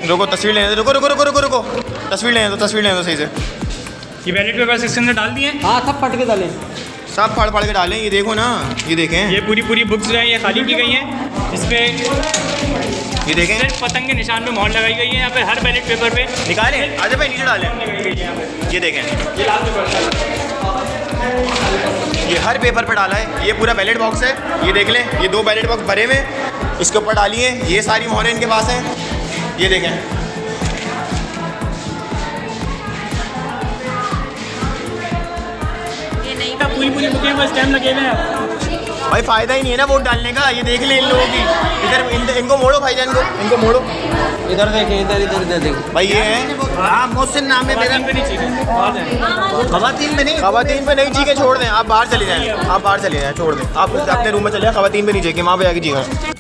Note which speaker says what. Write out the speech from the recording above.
Speaker 1: रुको तस्वीर लेने दो, रुको रुको रुको रुको रुको, तस्वीर लेने दो, तस्वीर लेने दो सही से।
Speaker 2: ये बैलेट पेपर्स इसके अंदर डाल दिए हैं?
Speaker 3: हाँ सब फट के डाले।
Speaker 1: सब फाड़ फाड़ के डालें, ये देखो ना, ये देखें,
Speaker 2: ये पूरी बुक्स जो है ये खाली की गई हैं। इस पे
Speaker 1: ये देखें,
Speaker 2: सिर्फ पतंग के निशान पे मोहर लगाई गई है। यहाँ पे हर बैलेट पेपर पे
Speaker 1: निकालें, आजा भाई नीचे डालें,
Speaker 2: लगाई गई है यहाँ पे।
Speaker 1: ये देखें,
Speaker 2: ये लाल पेपर
Speaker 1: ये हर पेपर पे डाला है। ये पूरा बैलेट बॉक्स है, ये देख लें, ये 2 बैलेट बॉक्स भरे हुए, इसके ऊपर डालिए, ये सारी मोहरें इनके पास हैं, ये देखें।
Speaker 4: ये नहीं
Speaker 2: पूरी बुकें पर स्टैम्प लगे हुए हैं।
Speaker 1: भाई फ़ायदा ही नहीं है ना वोट डालने का। ये देख ले इन लोगों की, इधर इनको मोड़ो भाईजान को, इनको मोड़ो।
Speaker 3: इधर देखें, इधर देखें।
Speaker 1: भाई ये है,
Speaker 5: हाँ मोहसिन नाम है मेरा। खवातीन में नहीं,
Speaker 1: खवातीन पे नहीं चीखें, छोड़ दें, आप बाहर चले जाएं, आप बाहर चले जाएं, छोड़ दें, आप अपने रूम में चले जाएं, खवातीन पे नहीं चीखें, वहाँ पे जाके चीखें।